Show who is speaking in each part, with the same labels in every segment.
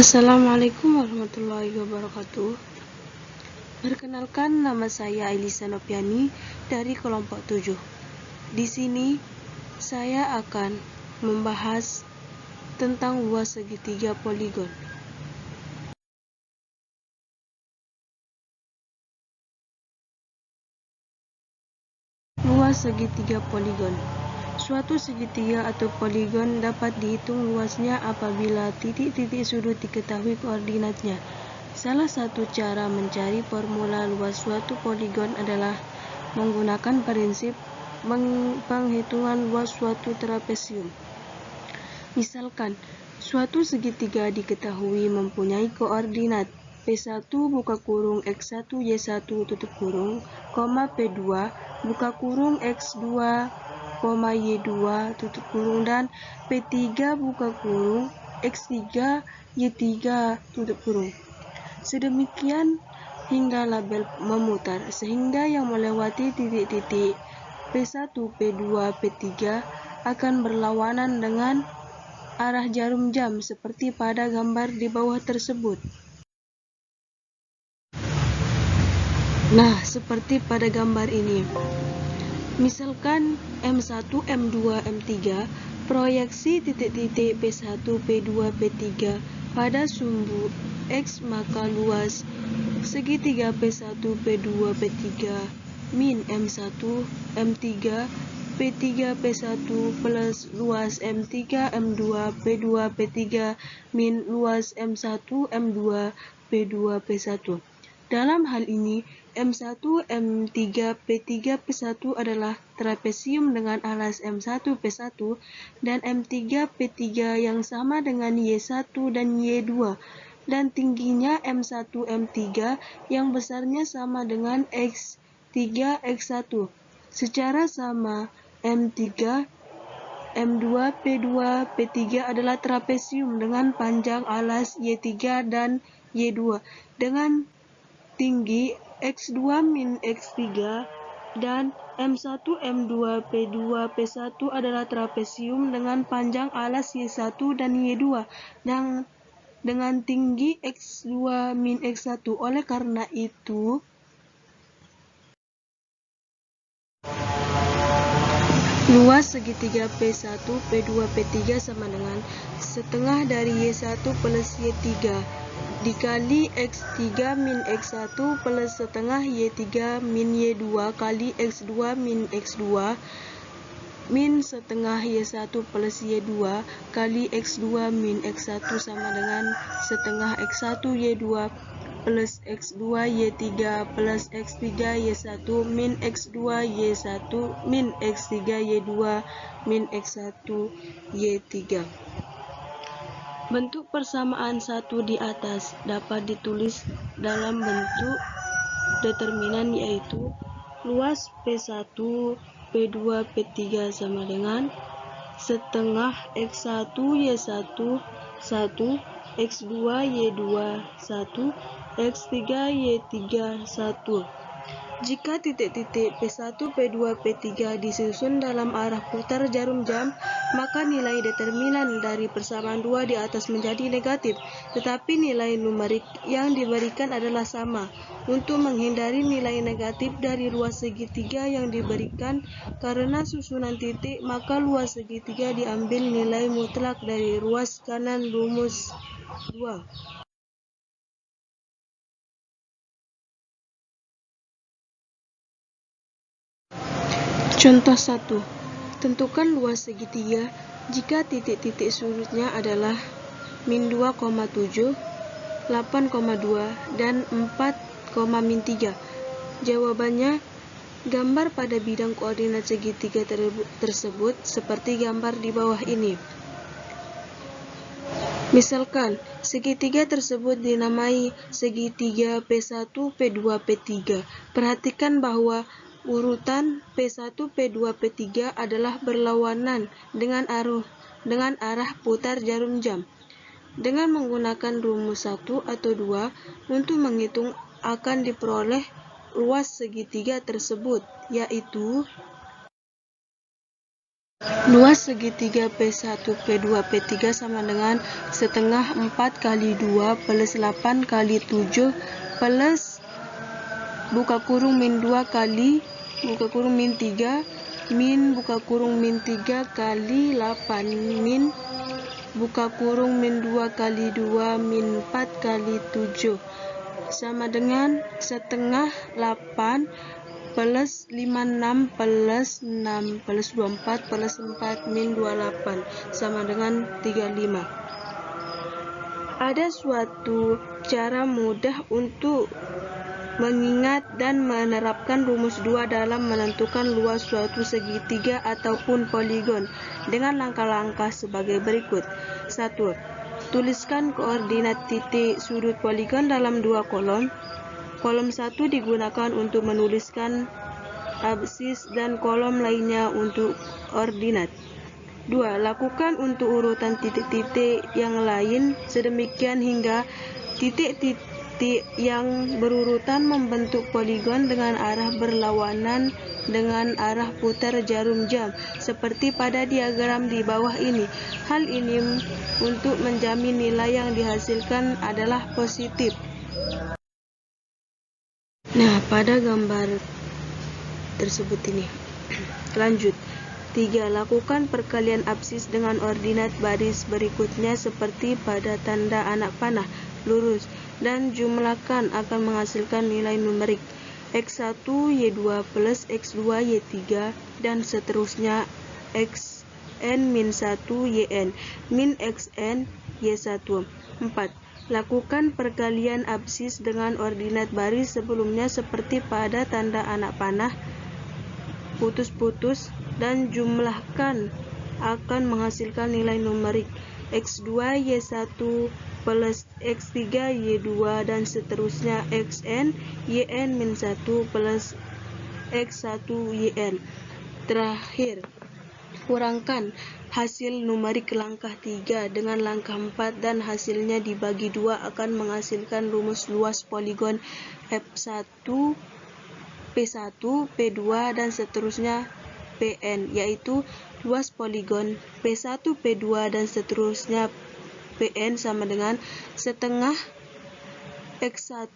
Speaker 1: Assalamualaikum warahmatullahi wabarakatuh. Perkenalkan, nama saya Ailisa Nopiani dari kelompok 7. Di sini saya akan membahas tentang luas segitiga poligon. Luas segitiga poligon. Suatu segitiga atau poligon dapat dihitung luasnya apabila titik-titik sudut diketahui koordinatnya. Salah satu cara mencari formula luas suatu poligon adalah menggunakan prinsip penghitungan luas suatu trapesium. Misalkan, suatu segitiga diketahui mempunyai koordinat P1 buka kurung X1 Y1 tutup kurung, P2 buka kurung X2, Y2 tutup kurung, dan P3 buka kurung X3 Y3 tutup kurung. Sedemikian hingga label memutar, sehingga yang melewati titik-titik P1, P2, P3 akan berlawanan dengan arah jarum jam seperti pada gambar di bawah tersebut. Nah, seperti pada gambar ini. Misalkan M1, M2, M3, proyeksi titik-titik P1, P2, P3 pada sumbu X, maka luas segitiga P1, P2, P3 min M1, M3, P3, P1 plus luas M3, M2, P2, P3 min luas M1, M2, P2, P1. Dalam hal ini, M1, M3, P3, P1 adalah trapesium dengan alas M1, P1 dan M3, P3 yang sama dengan Y1 dan Y2, dan tingginya M1, M3 yang besarnya sama dengan X3, X1. Secara sama, M3, M2, P2, P3 adalah trapesium dengan panjang alas Y3 dan Y2 dengan tinggi X2 min X3, dan M1, M2, P2, P1 adalah trapesium dengan panjang alas Y1 dan Y2 yang dengan tinggi X2 min X1. Oleh karena itu, luas segitiga P1, P2, P3 sama dengan setengah dari Y1 plus Y3 dikali X3 min X1 plus setengah Y3 min Y2 kali X2 min X2 min setengah Y1 plus Y2 kali X2 min X1 sama dengan setengah X1 Y2 plus X2 Y3 plus X3 Y1 min X2 Y1 min X3 Y2 min X1 Y3. Bentuk persamaan satu di atas dapat ditulis dalam bentuk determinan, yaitu luas P1, P2, P3 sama dengan setengah X1 Y1 1, X2 Y2 1, X3 Y3 1. Jika titik-titik P1, P2, P3 disusun dalam arah putar jarum jam, maka nilai determinan dari persamaan 2 di atas menjadi negatif, tetapi nilai numerik yang diberikan adalah sama. Untuk menghindari nilai negatif dari luas segitiga yang diberikan karena susunan titik, maka luas segitiga diambil nilai mutlak dari ruas kanan rumus 2. Contoh 1. Tentukan luas segitiga jika titik-titik sudutnya adalah min 2,7, 8,2, dan 4,3. Jawabannya, gambar pada bidang koordinat segitiga tersebut seperti gambar di bawah ini. Misalkan, segitiga tersebut dinamai segitiga P1, P2, P3. Perhatikan bahwa urutan P1, P2, P3 adalah berlawanan dengan arah putar jarum jam. Dengan menggunakan rumus 1 atau 2 untuk menghitung akan diperoleh luas segitiga tersebut, yaitu Luas segitiga P1, P2, P3 sama dengan setengah 4 kali 2 plus 8 kali 7 plus buka kurung min 2 kali buka kurung min 3 min buka kurung min 3 kali 8 min buka kurung min 2 kali 2 min 4 kali 7 sama dengan setengah 8 plus 56 plus 6 plus 24 plus 4 min 28 sama dengan 35. Ada suatu cara mudah untuk mengingat dan menerapkan rumus 2 dalam menentukan luas suatu segitiga ataupun poligon dengan langkah-langkah sebagai berikut. 1. Tuliskan koordinat titik sudut poligon dalam dua kolom. Kolom 1 digunakan untuk menuliskan absis dan kolom lainnya untuk ordinat. 2. Lakukan untuk urutan titik-titik yang lain sedemikian hingga titik-titik yang berurutan membentuk poligon dengan arah berlawanan dengan arah putar jarum jam seperti pada diagram di bawah ini. Hal ini untuk menjamin nilai yang dihasilkan adalah positif. Nah, pada gambar tersebut ini. Lanjut. 3. Lakukan perkalian absis dengan ordinat baris berikutnya seperti pada tanda anak panah lurus dan jumlahkan akan menghasilkan nilai numerik X1 Y2 plus X2 Y3 dan seterusnya Xn min 1 Yn min Xn Y1. 4. Lakukan perkalian absis dengan ordinat baris sebelumnya seperti pada tanda anak panah putus-putus dan jumlahkan akan menghasilkan nilai numerik X2 Y1 plus X3 Y2 dan seterusnya Xn Yn min 1 plus X1 Yn. Terakhir, kurangkan hasil numerik langkah 3 dengan langkah 4 dan hasilnya dibagi 2 akan menghasilkan rumus luas poligon F1, P1, P2 dan seterusnya Pn, yaitu luas poligon P1, P2 dan seterusnya Pn sama dengan setengah X1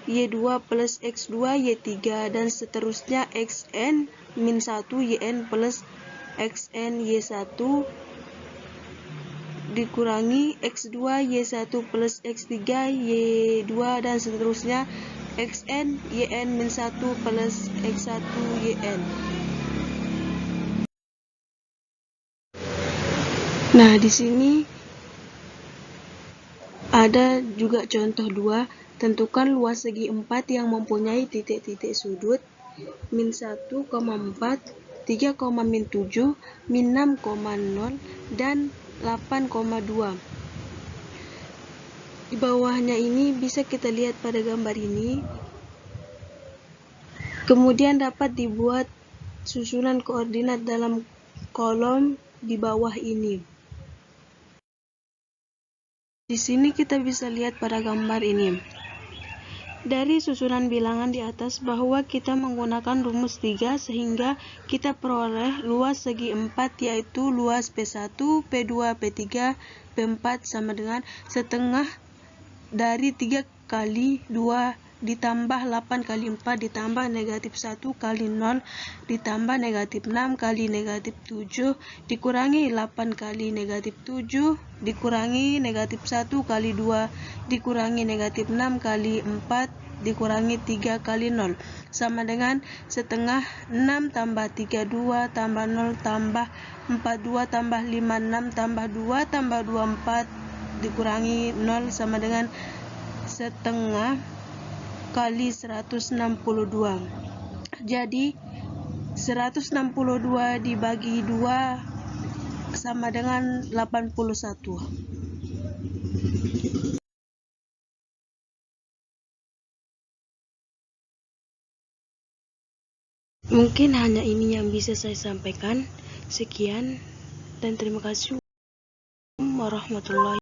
Speaker 1: Y2 plus X2 Y3 dan seterusnya Xn min 1 Yn plus Xn Y1 dikurangi X2 Y1 plus X3 Y2 dan seterusnya Xn Yn min 1 plus X1 Yn. Nah, di sini ada juga contoh 2. Tentukan luas segi 4 yang mempunyai titik-titik sudut min 1,4, 3, min 7, min 6,0 dan 8,2. Di bawahnya ini bisa kita lihat pada gambar ini. Kemudian dapat dibuat susunan koordinat dalam kolom di bawah ini. Di sini kita bisa lihat pada gambar ini. Dari susunan bilangan di atas bahwa kita menggunakan rumus 3 sehingga kita peroleh luas segi 4 yaitu luas P1, P2, P3, P4 sama dengan setengah dari 3 kali 2 ditambah 8 kali 4 ditambah negatif 1 kali 0 ditambah negatif 6 kali negatif 7 dikurangi 8 kali negatif 7 dikurangi negatif 1 kali 2 dikurangi negatif 6 kali 4 dikurangi 3 kali 0 sama dengan setengah 6 tambah 32 tambah 0 tambah 42 tambah 56 tambah 2 tambah 24 dikurangi 0 sama dengan setengah kali 162. Jadi 162 dibagi 2 sama dengan 81. Mungkin hanya ini yang bisa saya sampaikan. Sekian dan terima kasih warahmatullahi